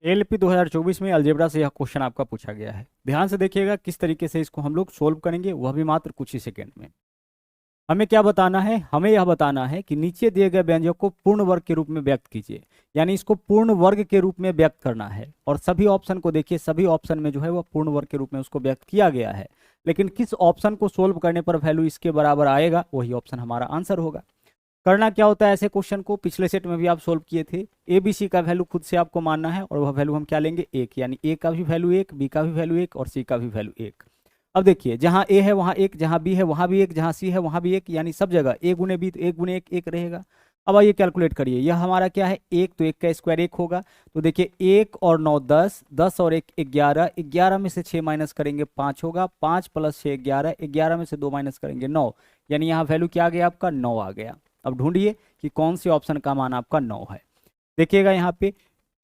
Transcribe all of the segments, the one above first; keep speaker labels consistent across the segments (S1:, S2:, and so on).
S1: LP 2024 में algebra से यह क्वेश्चन आपका पूछा गया है। ध्यान से देखिएगा किस तरीके से इसको हम लोग सोल्व करेंगे, वह भी मात्र कुछ ही सेकंड में। हमें क्या बताना है, हमें यह बताना है कि नीचे दिए गए व्यंजक को पूर्ण वर्ग के रूप में व्यक्त कीजिए, यानी इसको पूर्ण वर्ग के रूप में व्यक्त करना है। और सभी ऑप्शन को देखिए, सभी ऑप्शन में जो है वह पूर्ण वर्ग के रूप में उसको व्यक्त किया गया है, लेकिन किस ऑप्शन को सोल्व करने पर वैल्यू इसके बराबर आएगा वही ऑप्शन हमारा आंसर होगा। करना क्या होता है ऐसे क्वेश्चन को, पिछले सेट में भी आप सोल्व किए थे। ए बी सी का वैल्यू खुद से आपको मानना है और वह वैल्यू हम क्या लेंगे, एक, यानी ए का भी वैल्यू एक, बी का भी वैल्यू एक और सी का भी वैल्यू एक। अब देखिए, जहां ए है वहां एक, जहां बी है वहां भी एक, जहां सी है वहां भी एक, यानी सब जगह ए गुने बी तो एक गुने एक एक रहेगा। अब आइए कैलकुलेट करिए, यह हमारा क्या है, एक, तो एक का स्क्वायर एक होगा। तो देखिए एक और नौ 10, 10 और एक 11, 11 में से 6 माइनस करेंगे 5 होगा, 5 प्लस 6 11, 11 में से 2 माइनस करेंगे 9, यानी यहाँ वैल्यू क्या आ गया आपका 9 आ गया। अब ढूंढिए कि कौन सी ऑप्शन का मान आपका 9 है। देखिएगा यहाँ पे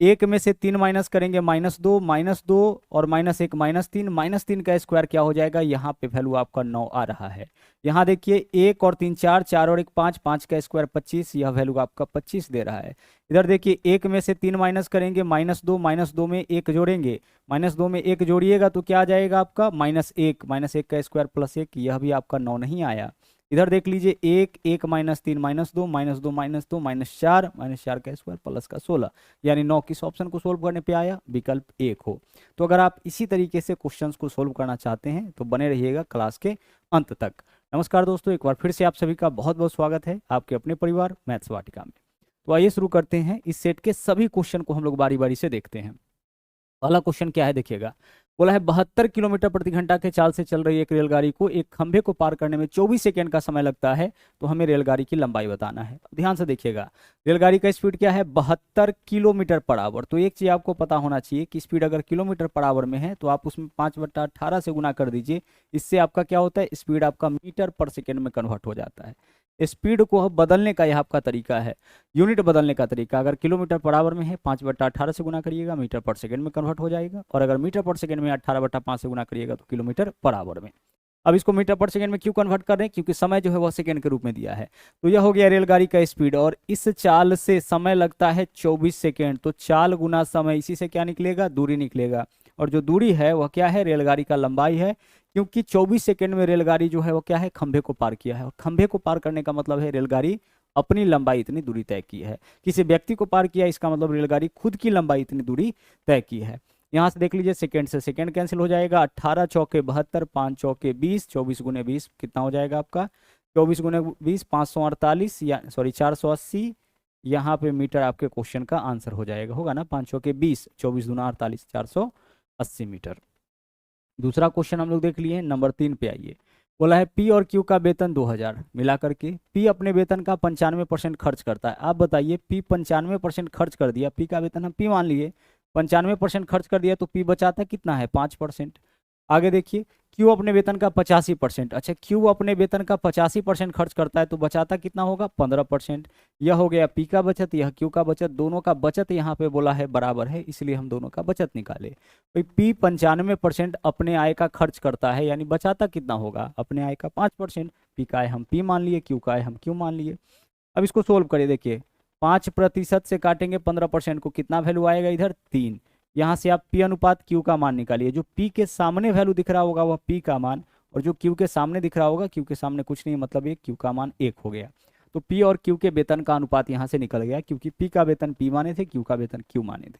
S1: एक में से 3 माइनस करेंगे -2 और -1 -3, -3 का स्क्वायर क्या हो जाएगा, यहाँ पे वैल्यू आपका 9 आ रहा है। यहाँ देखिए 1 और 3 4, 4 और 1 5, 5 का स्क्वायर 25, यह वैल्यू आपका 25 दे रहा है। इधर देखिए एक में से 3 माइनस करेंगे -2 में 1 जोड़ेंगे, -2 में 1 जोड़िएगा तो क्या आ जाएगा आपका -1, -1 का स्क्वायर +1, यह भी आपका 9 नहीं आया। इधर देख लीजिए 1 1 -3 -2 -2 -2 -4 का स्क्वायर प्लस का 16, यानी 9 किस ऑप्शन को सोल्व करने पे आया, विकल्प 1 हो। तो अगर आप इसी तरीके से क्वेश्चंस को सोल्व करना चाहते हैं तो बने रहिएगा क्लास के अंत तक। नमस्कार दोस्तों, एक बार फिर से आप सभी का बहुत बहुत स्वागत है आपके अपने परिवार मैथ्स वाटिका में। तो आइए शुरू करते हैं, इस सेट के सभी क्वेश्चन को हम लोग बारी बारी से देखते हैं। पहला क्वेश्चन क्या है, देखिएगा। बोला है 72 किलोमीटर प्रति घंटा के चाल से चल रही एक रेलगाड़ी को एक खंभे को पार करने में 24 सेकंड का समय लगता है, तो हमें रेलगाड़ी की लंबाई बताना है। ध्यान से देखिएगा, रेलगाड़ी का स्पीड क्या है, 72 किलोमीटर पर आवर। तो एक चीज आपको पता होना चाहिए कि स्पीड अगर किलोमीटर पर आवर में है तो आप उसमें 5/18 से गुना कर दीजिए, इससे आपका क्या होता है, स्पीड आपका मीटर पर सेकेंड में कन्वर्ट हो जाता है। स्पीड को बदलने का यह आपका तरीका है, यूनिट बदलने का तरीका। अगर किलोमीटर पर आवर में है 5/18 से गुना करिएगा, मीटर पर सेकंड में कन्वर्ट हो जाएगा। और अगर मीटर पर सेकंड में 18/5 से गुना करिएगा तो किलोमीटर पर आवर में। अब इसको मीटर पर सेकंड में क्यों कन्वर्ट कर रहे हैं, क्योंकि समय जो है वह सेकंड के रूप में दिया है। तो यह हो गया रेलगाड़ी का स्पीड, और इस चाल से समय लगता है 24 सेकेंड। तो चाल गुना समय, इसी से क्या निकलेगा, दूरी निकलेगा। और जो दूरी है वह क्या है, रेलगाड़ी का लंबाई है, क्योंकि 24 सेकेंड में रेलगाड़ी जो है वो क्या है, खंभे को पार किया है। और खंभे को पार करने का मतलब है रेलगाड़ी अपनी लंबाई इतनी दूरी तय की है। किसी व्यक्ति को पार किया, इसका मतलब रेलगाड़ी खुद की लंबाई इतनी दूरी तय की है। यहाँ से देख लीजिए सेकेंड से सेकेंड कैंसिल हो जाएगा, 18 चौके 72, 5 चौके 20, 24 गुने 20 कितना हो जाएगा आपका, 24 गुने 20 548, या सॉरी 480। यहाँ पे मीटर आपके क्वेश्चन का आंसर हो जाएगा, होगा ना, 5 चौके 20, 24 दूना 48, 480 मीटर। दूसरा क्वेश्चन हम लोग देख लिए, नंबर 3 पे आइए। बोला है पी और क्यू का वेतन 2000 मिला करके पी अपने वेतन का 95% खर्च करता है। आप बताइए, पी 95% खर्च कर दिया, पी का वेतन हम पी मान लिए, 95% खर्च कर दिया, तो पी बचाता कितना है, 5%। आगे देखिए, क्यू अपने वेतन का 85%, अच्छा क्यू अपने वेतन का 85% खर्च करता है तो बचाता कितना होगा, 15%। यह हो गया पी का बचत, यह क्यू का बचत, दोनों का बचत यहाँ पे बोला है बराबर है, इसलिए हम दोनों का बचत निकाले। भाई पी 95% अपने आय का खर्च करता है, यानी बचाता कितना होगा, अपने आय का 5%। पी का आय हम पी मान लिए, क्यू का आय हम क्यू मान लिए। अब इसको सोल्व करिए, देखिए 5% से काटेंगे 15% को, कितना वैल्यू आएगा इधर, 3। यहाँ से आप पी अनुपात क्यू का मान निकालिए, जो पी के सामने वैल्यू दिख रहा होगा वह पी का मान, और जो क्यू के सामने दिख रहा होगा, क्यू के सामने कुछ नहीं, मतलब ये क्यू का मान 1 हो गया। तो पी और क्यू के वेतन का अनुपात यहाँ से निकल गया, क्योंकि पी का वेतन पी माने थे, क्यू का वेतन क्यू माने थे।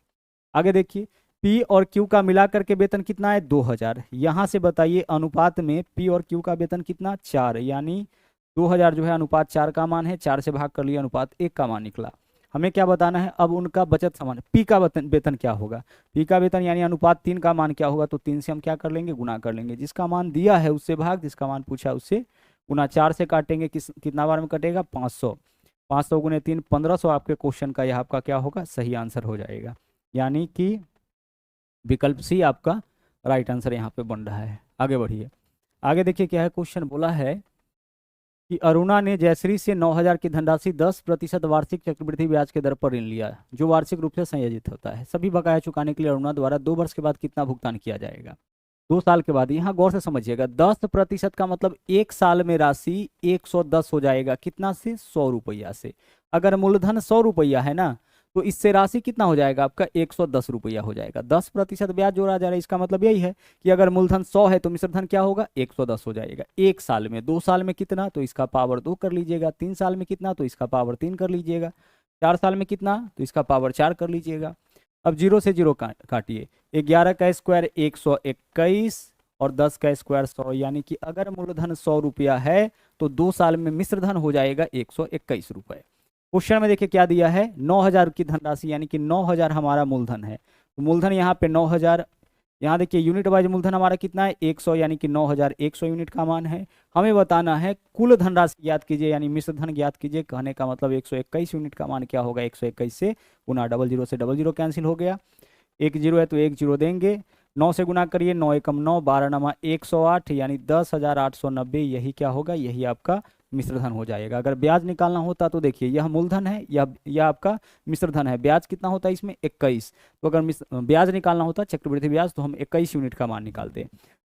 S1: आगे देखिए, पी और क्यू का मिलाकर के वेतन कितना है, 2000। यहाँ से बताइए अनुपात में पी और क्यू का वेतन कितना, 4, यानी 2000 जो है अनुपात 4 का मान है, 4 से भाग कर लिया, अनुपात 1 का मान निकला। हमें क्या बताना है, अब उनका बचत समान, पी का वेतन क्या होगा, पी का वेतन यानी अनुपात 3 का मान क्या होगा, तो 3 से हम क्या कर लेंगे, गुना कर लेंगे। जिसका मान दिया है उससे भाग, जिसका मान पूछा है उससे गुना। 4 से काटेंगे, कितना बार में कटेगा, 500, 500 गुने 3 1500। आपके क्वेश्चन का यह आपका क्या होगा, सही आंसर हो जाएगा, यानी कि विकल्प सी आपका राइट आंसर यहाँ पे बन रहा है। आगे बढ़िए, आगे देखिए क्या है क्वेश्चन। बोला है कि अरुणा ने जयश्री से 9000 की धनराशि 10% वार्षिक चक्रवृद्धि ब्याज के दर पर ऋण लिया, जो वार्षिक रूप से संयोजित होता है। सभी बकाया चुकाने के लिए अरुणा द्वारा 2 वर्ष के बाद कितना भुगतान किया जाएगा, 2 साल के बाद। यहाँ गौर से समझिएगा, 10% का मतलब 1 साल में राशि 110 हो जाएगा, कितना से, 100 रुपया से। अगर मूलधन 100 रुपया है ना, तो इससे राशि कितना हो जाएगा आपका 110 रुपया हो जाएगा। 10% ब्याज जोड़ा जा रहा है, इसका मतलब यही है कि अगर मूलधन 100 है तो मिश्रधन क्या होगा 110 हो जाएगा। 1 साल में, 2 साल में कितना तो इसका पावर 2 कर लीजिएगा, 3 साल में कितना तो इसका पावर 3 कर लीजिएगा, 4 साल में कितना तो इसका पावर 4 कर लीजिएगा। अब 0 से 0 काटिए, 11 का स्क्वायर 121 और 10 का स्क्वायर 100, यानी कि अगर मूलधन 100 रुपया है तो 2 साल में मिश्रधन हो जाएगा 121 रुपये। क्वेश्चन में देखिए क्या दिया है, 9000 की धनराशि, यानी कि 9000 हमारा मूलधन है। तो मूलधन यहाँ पे 9000, यहाँ देखिए यूनिट वाइज मूलधन हमारा कितना है 100, यानी कि 9100 यूनिट का मान है। हमें बताना है कुल धनराशि ज्ञात कीजिए, यानी मिश्रधन ज्ञात कीजिए। कहने का मतलब 121 यूनिट का मान क्या होगा, 121 से गुना, 00 से 00 कैंसिल हो गया, 1 0 है तो 1 0 देंगे, 9 से गुना करिए, 9 एकम 9, 12 नमा 108, यानी 10,890, यही क्या होगा, यही आपका मिश्रधन हो जाएगा। अगर ब्याज निकालना होता तो देखिए यह मूलधन है, यह आपका मिश्रधन है, ब्याज कितना होता है इसमें 21, तो अगर ब्याज निकालना होता चक्रवृद्धि ब्याज तो हम 21 यूनिट का मान निकालते।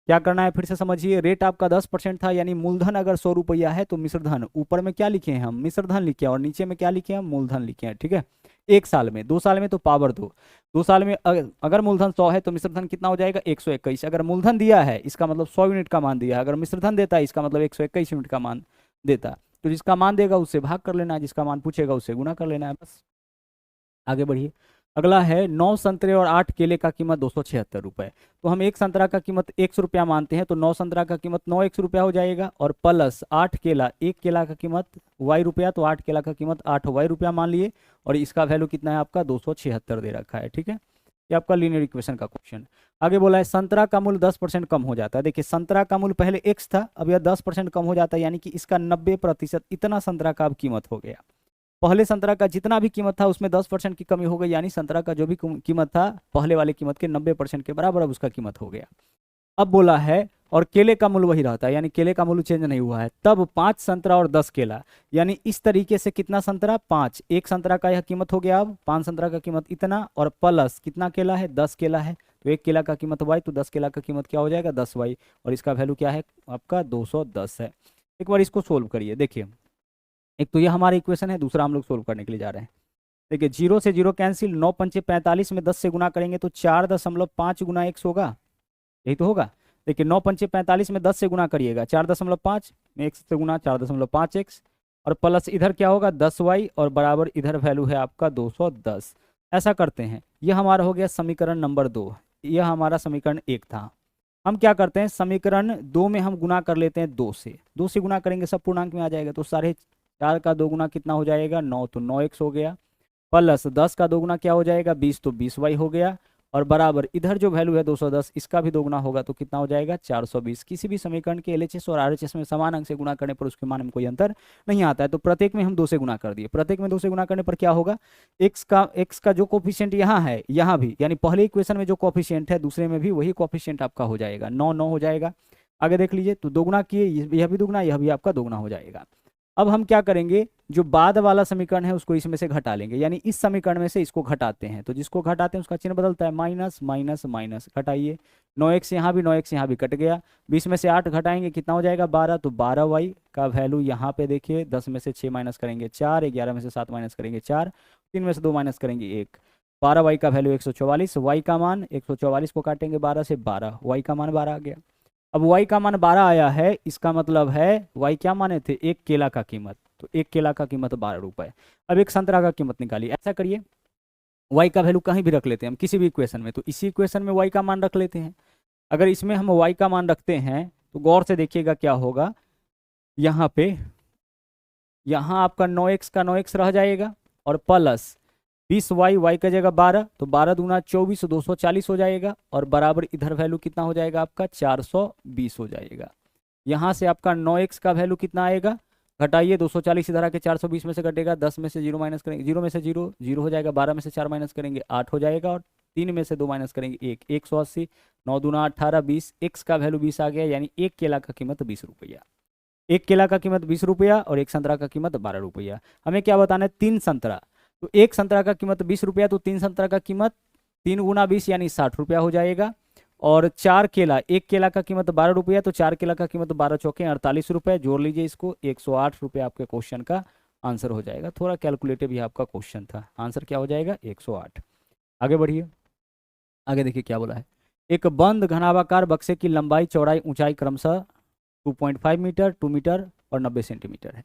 S1: क्या करना है फिर से समझिए, रेट आपका 10% था, यानी मूलधन अगर 100 रुपया है तो मिश्रधन, ऊपर में क्या लिखे हैं हम मिश्रधन लिखे हैं और नीचे में क्या लिखे हैं मूलधन लिखे हैं, ठीक है। 1 साल में, 2 साल में तो पावर 2, 2 साल में अगर मूलधन 100 है तो मिश्रधन कितना हो जाएगा 121। अगर मूलधन दिया है इसका मतलब 100 यूनिट का मान दिया है, अगर मिश्रधन देता है इसका मतलब 121 यूनिट का मान देता है। तो जिसका मान देगा उससे भाग कर लेना है, जिसका मान पूछेगा उससे गुना कर लेना है, बस। आगे बढ़िए, अगला है 9 संतरे और 8 केले का कीमत 276 रुपये। तो हम एक संतरा का कीमत 100 रुपया मानते हैं, तो 9 संतरा का कीमत 9 100 रुपया हो जाएगा, और प्लस 8 केला, एक केला का कीमत वाई रुपया, तो 8 केला का कीमत 8 वाई रुपया मान लिए, और इसका वैल्यू कितना है आपका 276 दे रखा है, ठीक है। ये आपका लीनियर इक्वेशन का क्वेश्चन। आगे बोला है संतरा का मूल्य 10% कम हो जाता है। देखिए संतरा का मूल्य पहले x था, अब यह 10% कम हो जाता है, यानी कि इसका 90%, इतना संतरा का अब कीमत हो गया। पहले संतरा का जितना भी कीमत था उसमें 10% की कमी हो गई, यानी संतरा का जो भी कीमत था पहले वाले कीमत के 90% के बराबर अब उसका कीमत हो गया। अब बोला है और केले का मूल्य वही रहता है, यानी केले का मूल्य चेंज नहीं हुआ है। तब 5 संतरा और 10 केला, यानी इस तरीके से कितना संतरा 5, एक संतरा का यह कीमत हो गया, अब 5 संतरा का कीमत इतना, और प्लस कितना केला है 10 केला है, तो एक केला का कीमत y, तो 10 केला का कीमत क्या हो जाएगा 10y, और इसका वैल्यू क्या है आपका 210 है। एक बार इसको सोल्व करिए, देखिए एक तो यह हमारा इक्वेशन है, दूसरा हम लोग सोल्व करने के लिए जा रहे हैं। देखिए 0 से 0 कैंसिल, 9 पंचे 45 में 10 से गुना करेंगे तो 4.5 गुना x होगा, यही तो होगा। देखिए 9 पंचे 45 में 10 से गुना करिएगा, 4.5 में x से गुना 4.5x, और प्लस इधर क्या होगा 10y, और बराबर इधर वैल्यू है आपका 210। ऐसा करते हैं, यह हमारा हो गया समीकरण नंबर 2, यह हमारा समीकरण 1 था। हम क्या करते हैं समीकरण 2 में हम गुना कर लेते हैं 2 से गुना करेंगे सब पूर्णांक में आ जाएगा, तो 4.5 का 2 गुना कितना हो जाएगा 9, तो 9x हो गया, प्लस 10 का 2 गुना क्या हो जाएगा 20, तो 20y हो गया, और बराबर इधर जो वैल्यू है 210, इसका भी 2 गुना होगा तो कितना हो जाएगा 420। किसी भी समीकरण के LHS और RHS में समान अंक से गुना करने पर उसके मान में कोई अंतर नहीं आता है, तो प्रत्येक में हम 2 से गुना कर दिए। प्रत्येक में 2 से गुना करने पर क्या होगा, x का जो कोफिशिएंट यहाँ है यहाँ भी, यानी पहले इक्वेशन में जो कोफिशिएंट है दूसरे में भी वही कोफिशिएंट आपका हो जाएगा, 9 9 हो जाएगा। आगे देख लीजिए, तो 2 गुना किए, यह भी 2 गुना, यह भी आपका 2 गुना हो जाएगा। अब हम क्या करेंगे, जो बाद वाला समीकरण है उसको इसमें से घटा लेंगे, यानी इस समीकरण में से इसको घटाते हैं, तो जिसको घटाते हैं उसका चिन्ह बदलता है, माइनस माइनस माइनस, घटाइए 9x यहाँ भी 9x यहाँ भी कट गया, 20 में से 8 घटाएंगे कितना हो जाएगा 12, तो 12y का वैल्यू यहाँ पे देखिए 10 में से 6 माइनस करेंगे 4, 11 में से 7 माइनस करेंगे 4, 3 में से 2 माइनस करेंगे 1, 12y का वैल्यू 144, y का मान 144 को काटेंगे 12 से 12, y का मान 12 आ गया। अब y का मान 12 आया है, इसका मतलब है y क्या माने थे, एक केला का कीमत, तो एक केला का कीमत 12 रुपए। अब एक संतरा का कीमत निकालिए, ऐसा करिए y का वैल्यू कहीं भी रख लेते हैं हम किसी भी इक्वेशन में, तो इसी इक्वेशन में y का मान रख लेते हैं। अगर इसमें हम y का मान रखते हैं तो गौर से देखिएगा क्या होगा, यहाँ पे यहाँ आपका 9x का 9x रह जाएगा, और प्लस 20y, y का जगह 12, तो 12 दूना 24, 240 हो जाएगा, और बराबर इधर वैल्यू कितना हो जाएगा आपका 420 हो जाएगा। यहाँ से आपका 9x का वैल्यू कितना आएगा, घटाइए 240 इधर आके 420 में से घटेगा, 10 में से 0 माइनस करेंगे, 0 में से 0 0 हो जाएगा, 12 में से 4 माइनस करेंगे 8 हो जाएगा, और 3 में से 2 माइनस करेंगे 1, 180, 9 दूना 18, 20, x का वैल्यू 20 आ गया, यानी एक केला का कीमत 20 रुपया। एक केला का कीमत 20 रुपया और एक संतरा का कीमत 12 रुपया। हमें क्या बताना है, 3 संतरा, तो एक संतरा का कीमत 20 रुपया, तो 3 संतरा का कीमत 3 गुना 20 यानी 60 रुपया हो जाएगा, और 4 केला, एक केला का कीमत 12 रुपया, तो 4 केला का कीमत 12 चौके 48 रुपये, जोड़ लीजिए इसको, 108 रुपये आपके क्वेश्चन का आंसर हो जाएगा। थोड़ा कैलकुलेटिव ही आपका क्वेश्चन था, आंसर क्या हो जाएगा 108। आगे बढ़िए, आगे देखिए क्या बोला है। एक बंद घनाभाकार बक्से की लंबाई चौड़ाई ऊंचाई क्रमशः 2.5 मीटर, 2 मीटर और 90 सेंटीमीटर है।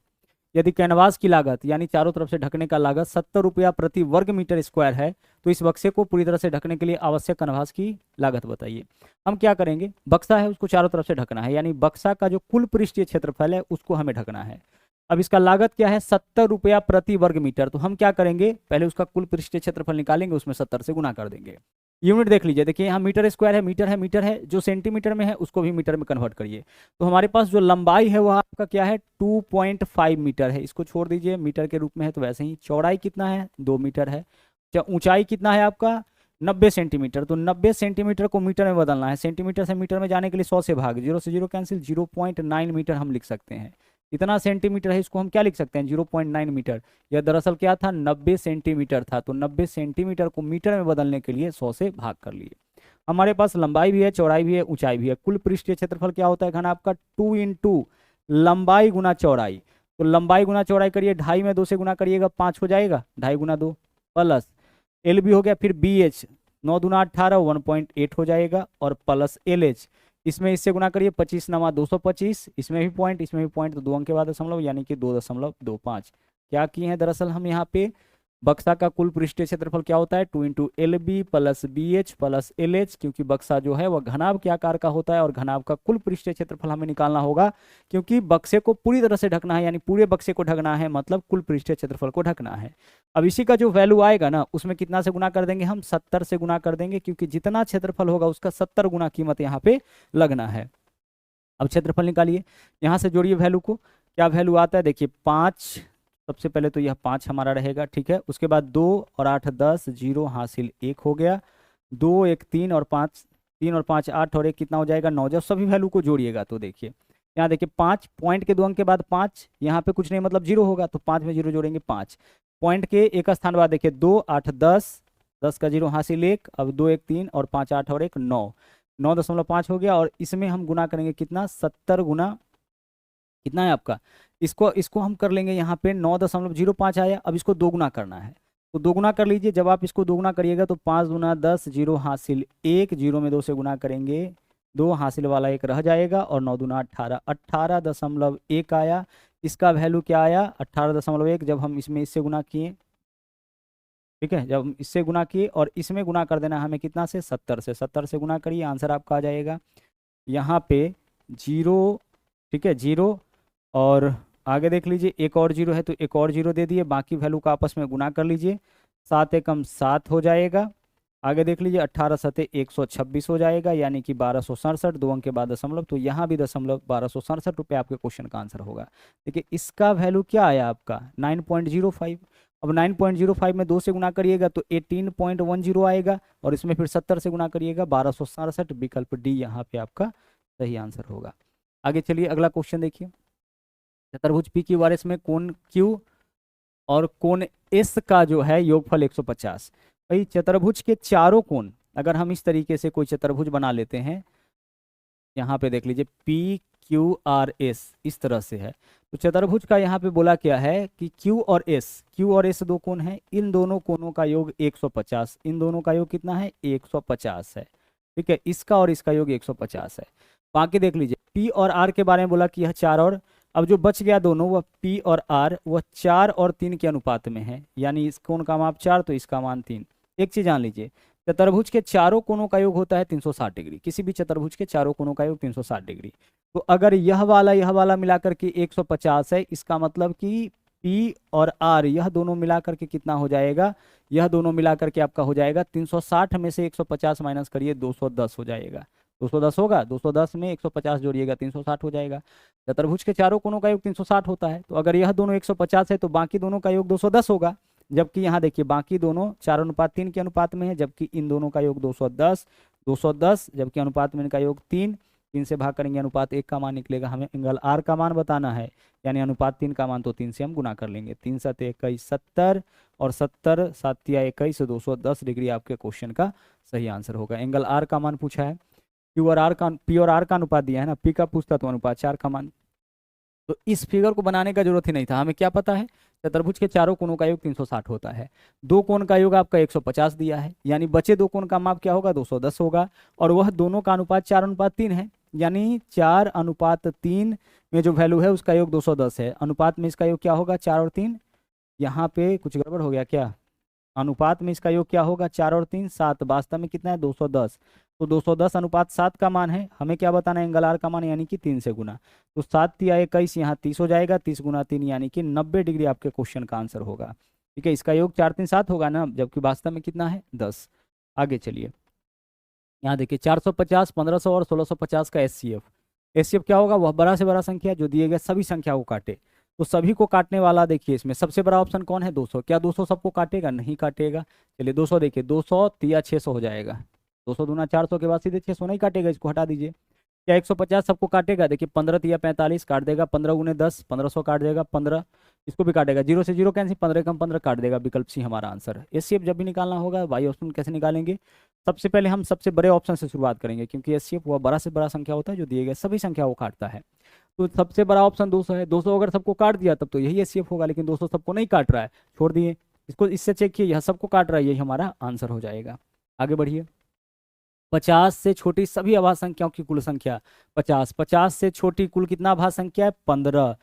S1: यदि कैनवास की लागत यानी चारों तरफ से ढकने का लागत 70 रुपया प्रति वर्ग मीटर स्क्वायर है तो इस बक्से को पूरी तरह से ढकने के लिए आवश्यक कैनवास की लागत बताइए। हम क्या करेंगे, बक्सा है उसको चारों तरफ से ढकना है, यानी बक्सा का जो कुल पृष्ठीय क्षेत्रफल है उसको हमें ढकना है। अब इसका लागत क्या है 70 रुपया प्रति वर्ग मीटर, तो हम क्या करेंगे पहले उसका कुल पृष्ठीय क्षेत्रफल निकालेंगे, उसमें 70 से गुना कर देंगे। यूनिट देख लीजिए, देखिए यहाँ मीटर स्क्वायर है, मीटर है, मीटर है, जो सेंटीमीटर में है उसको भी मीटर में कन्वर्ट करिए। तो हमारे पास जो लंबाई है वह आपका क्या है 2.5 मीटर है, इसको छोड़ दीजिए मीटर के रूप में है तो वैसे ही। चौड़ाई कितना है 2 मीटर है। ऊंचाई कितना है आपका 90 सेंटीमीटर, तो 90 सेंटीमीटर को मीटर में बदलना है, सेंटीमीटर से मीटर में जाने के लिए 100 से भाग, 0 से 0 कैंसिल, 0.9 मीटर हम लिख सकते हैं। इतना सेंटीमीटर है, इसको हम क्या लिख सकते हैं 0.9 मीटर। यह दरअसल क्या था 90 सेंटीमीटर था, तो 90 सेंटीमीटर को मीटर में बदलने के लिए 100 से भाग कर लिए। हमारे पास लंबाई भी है, चौड़ाई भी है, ऊंचाई भी है। कुल पृष्ठीय क्षेत्रफल क्या होता है घन आपका 2 इंटू लंबाई गुना चौड़ाई, तो लंबाई गुना चौड़ाई करिए, 2.5 में 2 से गुना करिएगा 5 हो जाएगा, 2.5 गुना 2 प्लस एल बी हो गया, फिर बी एच 9 दूना 18 1.8 हो जाएगा, और प्लस एल एच इसमें इससे गुना करिए 25 नमा 225, इसमें भी पॉइंट इसमें भी पॉइंट, तो 2 अंक के बाद दशमलव यानी कि 2.25। क्या किए हैं दरअसल हम यहाँ पे बक्सा का कुल पृष्ठीय क्षेत्रफल क्या होता है 2 into L B plus B H plus L H, क्योंकि बक्सा जो है वह घनाभ के आकार का होता है और घनाभ का कुल पृष्ठीय क्षेत्रफल हमें निकालना होगा, क्योंकि बक्से को पूरी तरह से ढकना है, यानी पूरे बक्से को ढकना है, मतलब कुल पृष्ठीय क्षेत्रफल को ढकना है। अब इसी का जो वैल्यू आएगा ना उसमें कितना से गुना कर देंगे हम 70 से गुना कर देंगे, क्योंकि जितना क्षेत्रफल होगा उसका 70 गुना कीमत यहाँ पे लगना है। अब क्षेत्रफल निकालिए, यहाँ से जोड़िए वैल्यू को, क्या वैल्यू आता है देखिए 5, सबसे पहले तो यह 5 हमारा रहेगा, ठीक है। उसके बाद 2 और 8 10, 0 हासिल 1 हो गया, 2 1 3 और 5, 3 और 5 8 और 1 कितना हो जाएगा 9। जब सभी वैल्यू को जोड़िएगा तो देखिए यहाँ देखिए 5 पॉइंट के 2 अंक के बाद 5, यहाँ पे कुछ नहीं मतलब 0 होगा, तो 5 में 0 जोड़ेंगे 5, पॉइंट के एक स्थान बाद देखिए 2 8 10, 10 का 0 हासिल 1, अब 2 1 3 और 5 8 और 1 9, 9.5 हो गया, और इसमें हम गुना करेंगे कितना 70 गुना कितना है आपका, इसको हम कर लेंगे यहाँ पे 9.05 आया। अब इसको 2 गुना करना है, तो 2 गुना कर लीजिए। जब आप इसको 2 गुना करिएगा तो 5 दूना 10, 0 हासिल 1, 0 में 2 से गुना करेंगे 2 हासिल वाला 1 रह जाएगा, और 9 दूना 18, 18.1 आया। इसका वैल्यू क्या आया 18.1, जब हम इसमें इससे गुना किए, ठीक है, जब हम इससे गुना किए और इसमें गुना कर देना हमें कितना से 70 से, 70 से गुना करिए, आंसर आपका आ जाएगा यहाँ पे 0, ठीक है 0, और आगे देख लीजिए एक और 0 है तो एक और 0 दे दिए, बाकी वैल्यू का आपस में गुना कर लीजिए, 7 एकम 7 हो जाएगा। आगे देख लीजिए 18 सते 126 हो जाएगा, यानी कि 1267, 2 अंक के बाद दशमलव, तो यहाँ भी दशमलव 1267 रुपये आपके क्वेश्चन का आंसर होगा। देखिए इसका वैल्यू क्या आया आपका 9.05। अब 9.05 में 2 से गुना करिएगा तो 18.10 आएगा, और इसमें फिर 70 से गुना करिएगा 1267, विकल्प डी यहाँ पे आपका सही आंसर होगा। आगे चलिए अगला क्वेश्चन देखिए, चतुर्भुज पी क्यू आर एस में कोण क्यू और कोण एस का जो है योगफल 150। भाई चतुर्भुज के चारों कोण, अगर हम इस तरीके से कोई चतुर्भुज बना लेते हैं, यहाँ पे देख लीजिए पी क्यू आर एस इस तरह से है, तो चतुर्भुज का यहाँ पे बोला क्या है कि क्यू और एस दो कोण हैं, इन दोनों कोणों का योग 150, इन दोनों का योग कितना है 150 है, ठीक है, इसका और इसका योग 150 है। बाकी देख लीजिए पी और आर के बारे में बोला कि यह 4, और अब जो बच गया दोनों वह पी और आर वह 4 और 3 के अनुपात में है, यानी इस कोण का माप 4 तो इसका मान 3। एक चीज जान लीजिए, चतुर्भुज के चारों कोणों का योग होता है 360 डिग्री, किसी भी चतुर्भुज के चारों कोणों का योग 360 डिग्री। तो अगर यह वाला मिलाकर के 150 है, इसका मतलब कि पी और आर यह दोनों मिलाकर के कितना हो जाएगा, यह दोनों मिलाकर के आपका हो जाएगा 360 में से 150 माइनस करिए 210 हो जाएगा, 210 होगा, 210 में 150 जोड़िएगा 360 हो जाएगा। चतुर्भुज के चारों कोणों का योग 360 होता है, तो अगर यह दोनों 150 है तो बाकी दोनों का योग 210 होगा, जबकि यहाँ देखिए बाकी दोनों 4:3 के अनुपात में है, जबकि इन दोनों का योग 210, जबकि अनुपात में इनका योग 3 से भाग करेंगे अनुपात 1 का मान निकलेगा, हमें एंगल आर का मान बताना है, यानी अनुपात 3 का मान, तो 3 से हम गुना कर लेंगे, 3 7 21 70, और 70 7 21 210 डिग्री आपके क्वेश्चन का सही आंसर होगा। एंगल आर का मान पूछा है, पी और आर का अनुपात दिया है ना, पी का पूछता तो अनुपात 4 का मान, तो इस फिगर को बनाने का जरूरत ही नहीं था, हमें क्या पता है चतुर्भुज के चारों कोणों का योग 360 होता है। दो कोण का योग आपका 150 दिया है, यानी बचे दो कोण का माप क्या होगा, 210 होगा, और वह दोनों का अनुपात 4:3 है, यानी 4:3 में जो वैल्यू है उसका योग 210 है। अनुपात में इसका योग क्या होगा, 4 और 3। यहाँ पे कुछ गड़बड़ हो गया क्या, अनुपात में इसका योग क्या होगा, 4 और 3 7, वास्तव में कितना है 210। तो 210 अनुपात 7 का मान है, हमें क्या बताना है, एंगल आर का मान, यानी कि 3 से गुना। तो 7 तिया 21, यहाँ 30 हो जाएगा, 30 गुना 3 यानी कि 90 डिग्री आपके क्वेश्चन का आंसर होगा। ठीक है, इसका योग 4 3 7 होगा ना, जबकि वास्तव में कितना है 10। आगे चलिए, यहाँ देखिए 450, 1500 और 1650 का एचसीएफ। एचसीएफ क्या होगा, वह बड़ा से बड़ा संख्या जो दिए गए सभी संख्या को काटे। तो सभी को काटने वाला देखिए इसमें सबसे बड़ा ऑप्शन कौन है, 200। क्या 200 सबको काटेगा, नहीं काटेगा। चलिए 200 देखिए, 200 तिया 600 हो जाएगा, 200 दूना 400 के बाद सीधे 600 नहीं काटेगा, इसको हटा दीजिए। क्या 150 सबको काटेगा, देखिए 15 तिया 45 काट देगा, 15 गुने 10 1500 काट देगा, 15 इसको भी काटेगा, 0 से 0 कैंसिल, 15 कम 15 काट देगा, विकल्प सी हमारा आंसर है। एचसीएफ जब भी निकालना होगा वाई ऑप्शन कैसे निकालेंगे, सबसे पहले हम सबसे बड़े ऑप्शन से शुरुआत करेंगे, क्योंकि एचसीएफ वह बड़ा से बड़ा संख्या होता है जो दिए गए सभी संख्या को काटता है। तो सबसे बड़ा ऑप्शन 200 है, 200 अगर सबको काट दिया तब तो यही एचसीएफ होगा, लेकिन 200 सबको नहीं काट रहा है, छोड़ दिए इसको, इससे चेक किए यह सबको काट रहा है, यही हमारा आंसर हो जाएगा। आगे बढ़िए, 50 से छोटी सभी अभाज्य संख्याओं की कुल संख्या 50, 50 से छोटी कुल कितना अभाज्य संख्या है 15,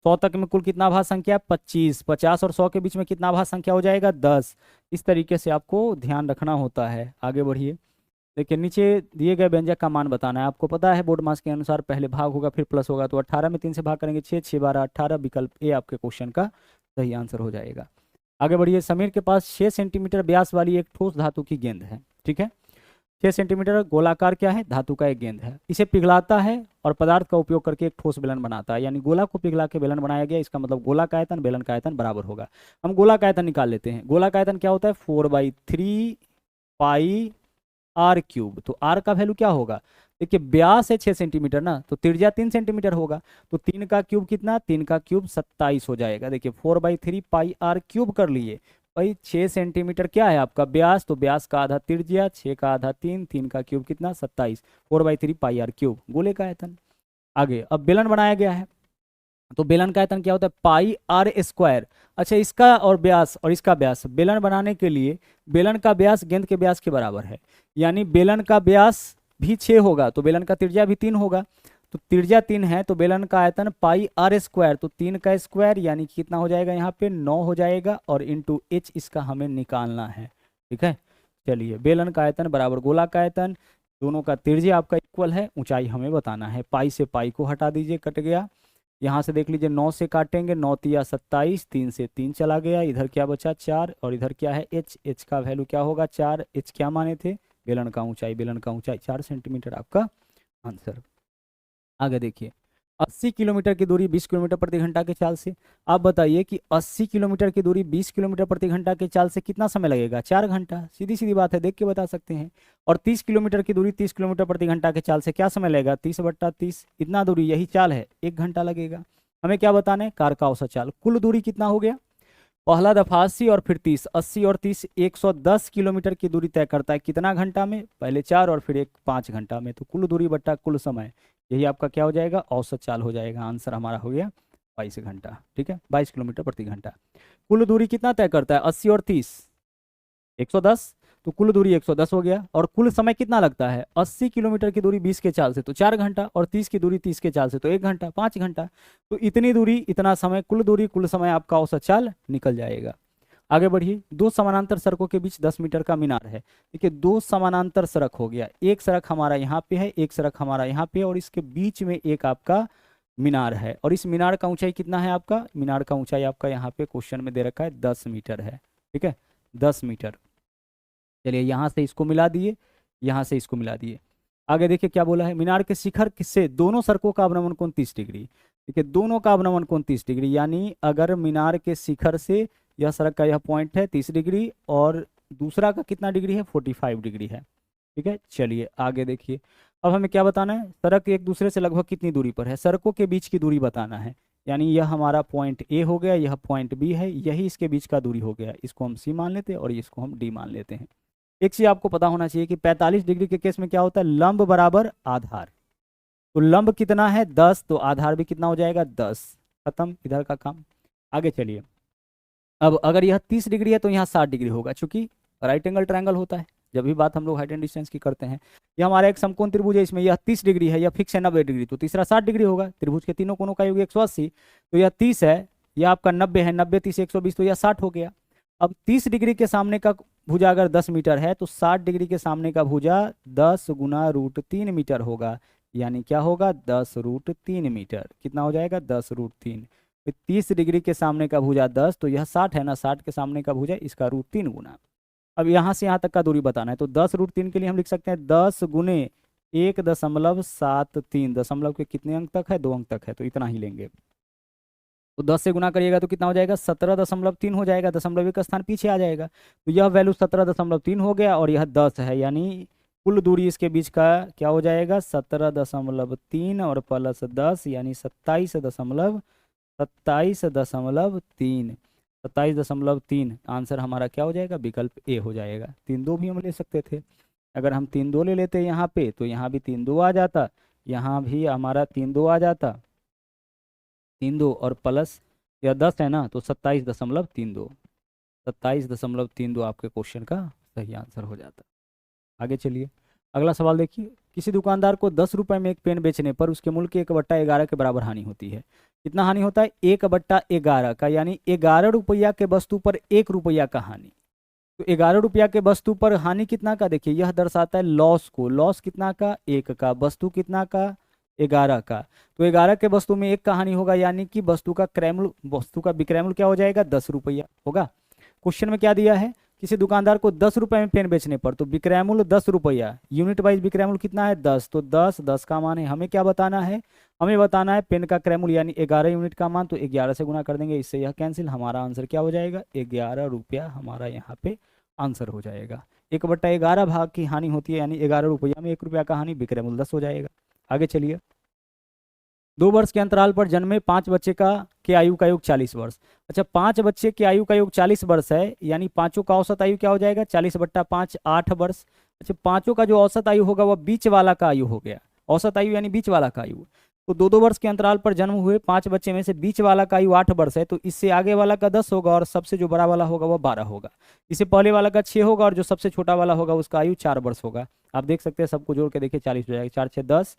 S1: 100 तक में कुल कितना अभाज्य संख्या है 25, 50 और 100 के बीच में कितना अभाज्य संख्या हो जाएगा 10। इस तरीके से आपको ध्यान रखना होता है। आगे बढ़िए, देखिए नीचे दिए गए व्यंजक का मान बताना है। आपको पता है बोर्ड मास के अनुसार पहले भाग होगा फिर प्लस होगा, तो 18 में 3 से भाग करेंगे 6, 6 12 18, विकल्प ए आपके क्वेश्चन का सही आंसर हो जाएगा। आगे बढ़िए, समीर के पास 6 सेंटीमीटर व्यास वाली एक ठोस धातु की गेंद है। ठीक है, 6 सेंटीमीटर गोलाकार क्या है, धातु का एक गेंद है। इसे पिघलाता है और पदार्थ का उपयोग करके एक ठोस बेलन बनाता है, यानी गोला को पिघला के बेलन बनाया गया, इसका मतलब गोला का आयतन बेलन का आयतन बराबर होगा। हम गोला का आयतन निकाल लेते हैं। गोला का आयतन क्या होता है, 4/3 पाई आर क्यूब। तो आर का वैल्यू क्या होगा, देखिए व्यास है 6 सेंटीमीटर ना, तो त्रिज्या 3 सेंटीमीटर होगा, तो 3 का क्यूब कितना, 3 का क्यूब 27 हो जाएगा। देखिए 4/3 पाई आर क्यूब कर लिए भाई, 6 सेंटीमीटर क्या है आपका व्यास, तो व्यास का आधा त्रिज्या, 6 का आधा 3, 3 का क्यूब कितना 27, 4/3 पाई आर क्यूब गोले का आयतन। आगे अब बेलन बनाया गया है, तो बेलन का आयतन क्या होता है पाई आर स्क्वायर। अच्छा, इसका और व्यास और इसका व्यास, बेलन बनाने के लिए बेलन का व्यास गेंद के व्यास के बराबर है, यानी बेलन का व्यास भी 6 होगा तो बेलन का त्रिज्या भी 3 होगा, तो त्रिज्या 3 है तो बेलन का आयतन पाई आर स्क्वायर, तो 3 का स्क्वायर यानी कितना हो जाएगा, यहाँ पे 9 हो जाएगा, और इंटू एच इसका हमें निकालना है। ठीक है, चलिए बेलन का आयतन बराबर गोला का आयतन, दोनों का त्रिज्या आपका इक्वल है, ऊंचाई हमें बताना है। पाई से पाई को हटा दीजिए, कट गया। यहाँ से देख लीजिए 9 से काटेंगे, 9 तिया 27, 3 से 3 चला गया, इधर क्या बचा 4, और इधर क्या है एच, एच का वैल्यू क्या होगा 4। एच क्या माने थे, बेलन का ऊंचाई, बेलन का ऊंचाई 4 सेंटीमीटर आपका आंसर। आगे देखिए, 80 किलोमीटर की दूरी 20 किलोमीटर प्रति घंटा के चाल से, आप बताइए कि 80 किलोमीटर की दूरी 20 किलोमीटर प्रति घंटा के चाल से कितना समय लगेगा, 4 घंटा। सीधी सीधी बात है, देख के बता सकते हैं। और 30 किलोमीटर की दूरी 30 किलोमीटर प्रति घंटा के चाल से क्या समय लगेगा, 30/30, इतना दूरी यही चाल है, 1 घंटा लगेगा। हमें क्या बताना है, कार का औसत चाल। कुल दूरी कितना हो गया, पहला दफा 80 और फिर 30, 80 और 30 110 किलोमीटर की दूरी तय करता है कितना घंटा में, पहले 4 और फिर 1 5 घंटा में। तो कुल दूरी बट्टा कुल समय, यही आपका क्या हो जाएगा, औसत चाल हो जाएगा। आंसर हमारा हो गया 22 घंटा। ठीक है, 22 किलोमीटर प्रति घंटा। कुल दूरी कितना तय करता है, 80 और 30 110, तो कुल दूरी 110 हो गया। और कुल समय कितना लगता है, 80 किलोमीटर की दूरी 20 के चाल से तो 4 घंटा, और 30 की दूरी 30 के चाल से तो 1 घंटा, 5 घंटा। तो इतनी दूरी इतना समय, कुल दूरी कुल समय आपका औसत चाल निकल जाएगा। आगे बढ़िए, दो समानांतर सड़कों के बीच 10 मीटर का मीनार है। देखिए 2 समानांतर सड़क हो गया, एक सड़क हमारा यहाँ पे है, एक सड़क हमारा यहाँ पे है, और इसके बीच में एक आपका मीनार है। और इस मीनार का ऊंचाई कितना है आपका, मीनार का ऊंचाई आपका यहाँ पे क्वेश्चन में दे रखा है 10 मीटर है। ठीक है, 10 मीटर। चलिए यहाँ से इसको मिला दिए, यहाँ से इसको मिला दिए। आगे देखिए क्या बोला है, मीनार के शिखर से दोनों सड़कों का अवनमन कोण 30 डिग्री। देखिए दोनों का अवनमन कोण 30 डिग्री, यानी अगर मीनार के शिखर से यह सड़क का यह पॉइंट है 30 डिग्री, और दूसरा का कितना डिग्री है 45 डिग्री है। ठीक है, चलिए आगे देखिए, अब हमें क्या बताना है, सड़क एक दूसरे से लगभग कितनी दूरी पर है, सड़कों के बीच की दूरी बताना है। यानी यह हमारा पॉइंट ए हो गया, यह पॉइंट बी है, यही इसके बीच का दूरी हो गया। इसको हम सी मान लेते हैं और इसको हम डी मान लेते हैं। एक चीज आपको पता होना चाहिए कि 45 डिग्री के केस में क्या होता है, लंब बराबर आधार। तो लंब कितना है 10, तो आधार भी कितना हो जाएगा 10। खत्म इधर का काम। आगे चलिए, अब अगर यह 30 डिग्री है तो यहाँ 60 डिग्री होगा, क्योंकि राइट एंगल ट्रायंगल होता है जब भी बात हम लोग हाइट एंड डिस्टेंस की करते हैं। यह हमारा एक समकोण त्रिभुज है, इसमें यह 30 डिग्री है, यह फिक्स है 90 डिग्री, तो तीसरा 60 डिग्री होगा। त्रिभुज के तीनों कोनों का योग 180, तो यह 30 है, यह आपका 90 है, 90 30 120, तो यह 60 हो गया। अब 30 डिग्री के सामने का भुजा अगर 10 मीटर है तो 60 डिग्री के सामने का भुजा 10 गुना √3 मीटर होगा, यानी क्या होगा 10 √3 मीटर। कितना हो जाएगा 10 √3। 30 डिग्री के सामने का भुजा 10, तो यह 60 है ना, 60 के सामने का भुजा इसका √3 गुना। अब यहाँ से यहाँ तक का दूरी बताना है, तो 10 √3 के लिए हम लिख सकते हैं 10 गुने 1.73। दशमलव के कितने अंक तक है, 2 अंक तक है, तो इतना ही लेंगे। तो 10 से गुना करिएगा तो कितना हो जाएगा 17.3 हो जाएगा, दशमलव का स्थान पीछे आ जाएगा। तो यह वैल्यू 17.3 हो गया और यह 10 है, यानी कुल दूरी इसके बीच का क्या हो जाएगा 17.3 और प्लस 10 यानी 27.3। 27.3 आंसर हमारा क्या हो जाएगा, विकल्प ए हो जाएगा। 3-2 भी हम ले सकते थे, अगर हम 3-2 ले लेते यहाँ पे तो यहाँ भी 3-2 आ जाता, यहाँ भी हमारा 3-2 आ जाता, 3-2 और प्लस यह 10 है ना, तो 27.32। 27.32 आपके क्वेश्चन का सही आंसर हो जाता। आगे चलिए, अगला सवाल देखिए। किसी दुकानदार को 10 रुपए में एक पेन बेचने पर उसके मूल्य के 1/11 के बराबर हानि होती है। कितना हानि होता है 1/11 का, यानी 11 रुपया के वस्तु पर 1 रुपया का हानि। तो 11 रुपया के वस्तु पर हानि कितना का, देखिए यह दर्शाता है लॉस को। लॉस कितना का 1 का, वस्तु कितना का 11 का। तो 11 के वस्तु में 1 का हानि होगा, यानी कि वस्तु का विक्रय मूल्य क्या हो जाएगा 10 रुपया होगा। क्वेश्चन में क्या दिया है, किसी दुकानदार को 10 रुपए में पेन बेचने पर, तो विक्रय मूल्य 10 रुपया, यूनिट वाइज विक्रय मूल्य कितना है 10, तो 10 का मान है, हमें क्या बताना है, हमें बताना है पेन का क्रय मूल्य यानी 11 यूनिट का मान, तो 11 से गुना कर देंगे, इससे यह कैंसिल, हमारा आंसर क्या हो जाएगा 11 रुपया हमारा यहाँ पे आंसर हो जाएगा। 1/11 भाग की हानि होती है, यानी 11 रुपया में 1 रुपया का हानि, विक्रय मूल्य 10 हो जाएगा। आगे चलिए, 2 वर्ष के अंतराल पर जन्मे 5 बच्चे के आयु का योग 40 वर्ष। अच्छा, 5 बच्चे के आयु का योग 40 वर्ष है, यानी पांचों का औसत आयु क्या हो जाएगा 40/5 8 वर्ष। अच्छा, पांचों का जो औसत आयु होगा वह बीच वाला का आयु हो गया, औसत आयु यानी बीच वाला का आयु। तो 2-2 वर्ष के अंतराल पर जन्म हुए 5 बच्चे में से बीच वाला का आयु 8 वर्ष है, तो इससे आगे वाला का 10 होगा और सबसे जो बड़ा वाला होगा वह 12 होगा। इससे पहले वाला का 6 होगा और जो सबसे छोटा वाला होगा उसका आयु 4 वर्ष होगा। आप देख सकते हैं, सबको जोड़ के देखिए 40 हो जाएगा, 4 6 10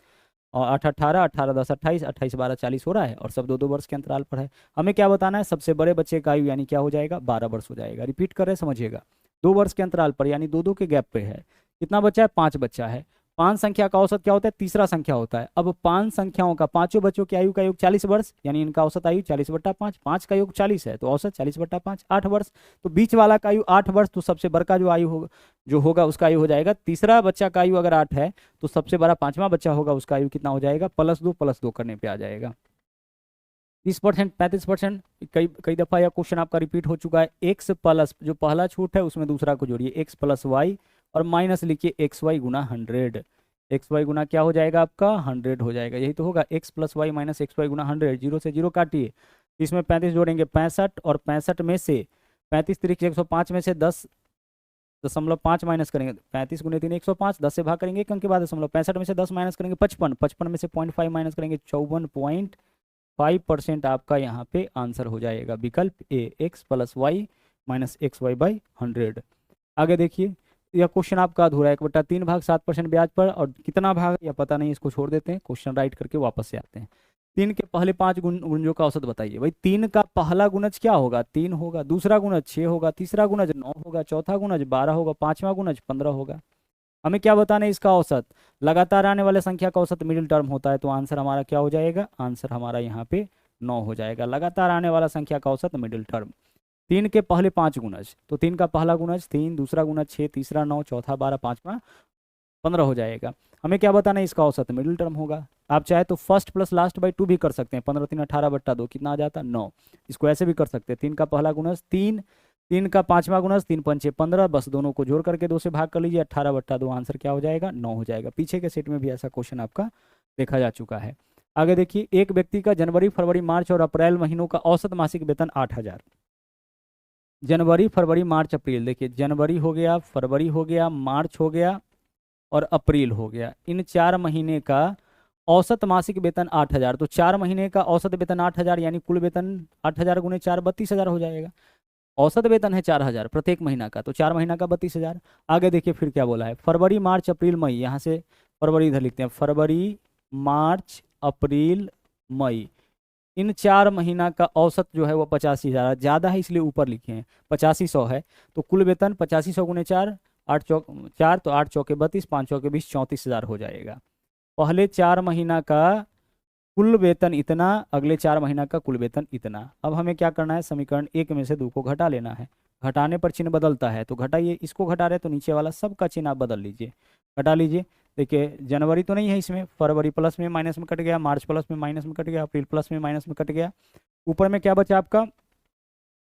S1: और 8 18, 18 10 28, 28 12 40 हो रहा है, और सब 2-2 वर्ष के अंतराल पर है। हमें क्या बताना है, सबसे बड़े बच्चे का आयु यानी क्या हो जाएगा 12 वर्ष हो जाएगा। रिपीट कर रहे समझिएगा, 2 वर्ष के अंतराल पर यानी 2-2 के गैप पे है। कितना बच्चा है 5 बच्चा है। 5 संख्या का औसत क्या होता है तीसरा संख्या होता है। अब 5 संख्याओं का पांचों बच्चों की आयु का योग 40 वर्ष, यानी इनका औसत आयु 40/5, 5 का योग 40 है तो औसत 40/5 8 वर्ष। तो बीच वाला का आयु 8 वर्ष, तो सबसे बड़ा जो आयु होगा जो होगा उसका आयु हो जाएगा, तीसरा बच्चा का आयु अगर 8 है तो सबसे बड़ा 5वां बच्चा होगा उसका आयु कितना हो जाएगा +2 करने पे आ जाएगा 30%, 35%। कई दफा यह क्वेश्चन आपका रिपीट हो चुका है। x प्लस जो पहला छूट है उसमें दूसरा को जोड़िए, x + y और माइनस लिखिए xy गुना 100। xy गुना क्या हो जाएगा आपका 100 हो जाएगा, यही तो होगा x + y - xy गुना 100। 0 से 0 काटिए, इसमें 35 जोड़ेंगे 65, और 65 में से 35 3 105 में से 10.5 माइनस करेंगे, 35 × 3 105, 10 से भाग करेंगे 1 अंक के बाद दशमलव, 65 में से 10 माइनस करेंगे 55, 55 में से 0.5 माइनस करेंगे 54.5% आपका यहाँ पे आंसर हो जाएगा विकल्प ए, x + y - xy/100। आगे देखिए, यह क्वेश्चन आपका अधूरा है। 1/3 भाग 7% ब्याज पर, और कितना भाग या पता नहीं, इसको छोड़ देते हैं, क्वेश्चन राइट करके वापस से आते हैं। 3 के पहले 5 गुणजों का औसत बताइए। भाई 3 का पहला गुणज क्या होगा 3 होगा, दूसरा गुणज 6 होगा, तीसरा गुणज 9 होगा, चौथा गुणज 12 होगा, पांचवा गुणज 15 होगा। हमें क्या बताना है इसका औसत, लगातार आने वाले संख्या का औसत मिडिल टर्म होता है, तो आंसर हमारा क्या हो जाएगा, आंसर हमारा यहाँ पे 9 हो जाएगा। लगातार आने वाला संख्या का औसत मिडिल टर्म, 3 के पहले 5 गुणज, तो 3 का पहला गुणज 3, दूसरा गुणज 6, तीसरा 9, चौथा 12, पांचवा 15 हो जाएगा। हमें क्या बताना है इसका औसत मिडिल टर्म होगा। आप चाहे तो फर्स्ट प्लस लास्ट बाई 2 भी कर सकते हैं, 15 3 18/2 कितना आ जाता है 9। इसको ऐसे भी कर सकते हैं, 3 का पहला गुणज 3, 3 का पांचवा गुणज 3 पंचे 15, बस दोनों को जोड़ करके 2 से भाग कर लीजिए, 18/2 आंसर क्या हो जाएगा 9 हो जाएगा। पीछे के सेट में भी ऐसा क्वेश्चन आपका देखा जा चुका है। आगे देखिए, एक व्यक्ति का जनवरी फरवरी मार्च और अप्रैल महीनों का औसत मासिक वेतन 8,000। जनवरी फरवरी मार्च अप्रैल, देखिए जनवरी हो गया, फरवरी हो गया, मार्च हो गया और अप्रैल हो गया, इन 4 महीने का औसत मासिक वेतन 8,000। तो 4 महीने का औसत वेतन 8,000, यानी कुल वेतन 8,000 × 4 32,000 हो जाएगा। औसत वेतन है 4,000 प्रत्येक महीना का, तो 4 महीना का 32,000। आगे देखिए फिर क्या बोला है, फरवरी मार्च अप्रैल मई, यहाँ से फरवरी इधर लिखते हैं, फरवरी मार्च अप्रैल मई, इन 4 महीना का औसत जो है वो 85,000, ज़्यादा है इसलिए ऊपर लिखे हैं, 8500 है। तो कुल वेतन 8500 गुने 4, 8 चौक 4, तो 8 चौके 32, 5 चौके 20, 34,000 हो जाएगा। पहले 4 महीना का कुल वेतन इतना, अगले 4 महीना का कुल वेतन इतना। अब हमें क्या करना है, समीकरण 1 में से 2 को घटा लेना है। घटाने पर चिन्ह बदलता है, तो घटाइए, इसको घटा रहे तो नीचे वाला सबका चिन्ह आप बदल लीजिए, घटा लीजिए। देखिए जनवरी तो नहीं है इसमें, फरवरी प्लस में माइनस में कट गया, मार्च प्लस में माइनस में कट गया, अप्रैल प्लस में माइनस में कट गया। ऊपर में क्या बचा आपका,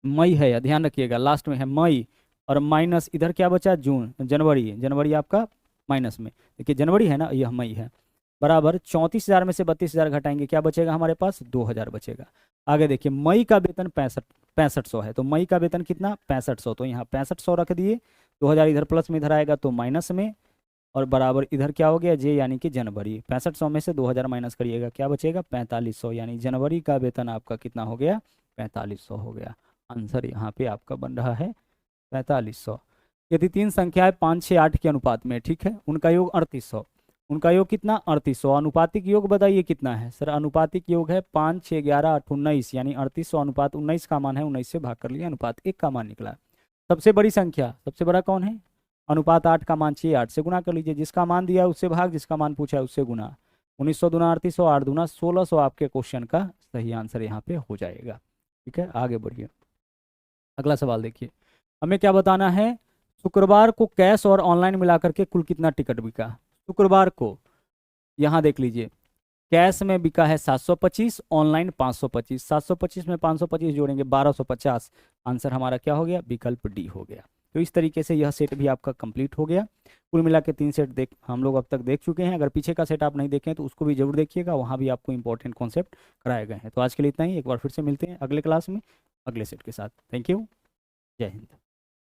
S1: मई है, ध्यान रखिएगा लास्ट में है मई, और माइनस इधर क्या बचा, जून, जनवरी, जनवरी आपका माइनस में, देखिए जनवरी है ना, यह मई है, बराबर 34,000 में से 32,000 घटाएंगे, क्या बचेगा हमारे पास, 2,000 बचेगा। आगे देखिए मई का वेतन 6500 है, तो मई का वेतन कितना, 6500, तो यहाँ 6500 रख दिए, 2,000 इधर प्लस में इधर आएगा तो माइनस में, और बराबर इधर क्या हो गया, जे यानी कि जनवरी, 6500 में से 2,000 माइनस करिएगा, क्या बचेगा 4500, यानी जनवरी का वेतन आपका कितना हो गया, 4500 हो गया। आंसर यहाँ पे आपका बन रहा है 4500। यदि 3 संख्याएं 5, 6, 8 के अनुपात में, ठीक है, उनका योग 3800, उनका योग कितना 3800, अनुपातिक योग बताइए कितना है सर, अनुपातिक योग है 5, 6, 11, 8, 19, यानी 3800 अनुपात 19 का मान है, 19 से भाग कर लिया, अनुपात 1 का मान निकला। सबसे बड़ी संख्या, सबसे बड़ा कौन है, अनुपात 8 का मान 6, 8 से गुना कर लीजिए, जिसका मान दिया है उससे भाग, जिसका मान पूछा है उससे गुना, 1900 दूना 3800, 8 दूना 1600, आपके क्वेश्चन का सही आंसर यहाँ पे हो जाएगा। ठीक है, आगे बढ़िए, अगला सवाल देखिए, हमें क्या बताना है, शुक्रवार को कैश और ऑनलाइन मिलाकर के कुल कितना टिकट बिका। शुक्रवार को यहाँ देख लीजिए, कैश में बिका है 725, ऑनलाइन 525, 725 में 525 जोड़ेंगे 1250, आंसर हमारा क्या हो गया, विकल्प डी हो गया। तो इस तरीके से यह सेट भी आपका कंप्लीट हो गया। कुल मिला के 3 सेट हम लोग अब तक देख चुके हैं। अगर पीछे का सेट आप नहीं देखें तो उसको भी जरूर देखिएगा, वहाँ भी आपको इंपॉर्टेंट कॉन्सेप्ट कराए गए हैं। तो आज के लिए इतना ही, एक बार फिर से मिलते हैं अगले क्लास में अगले सेट के साथ। थैंक यू, जय हिंद।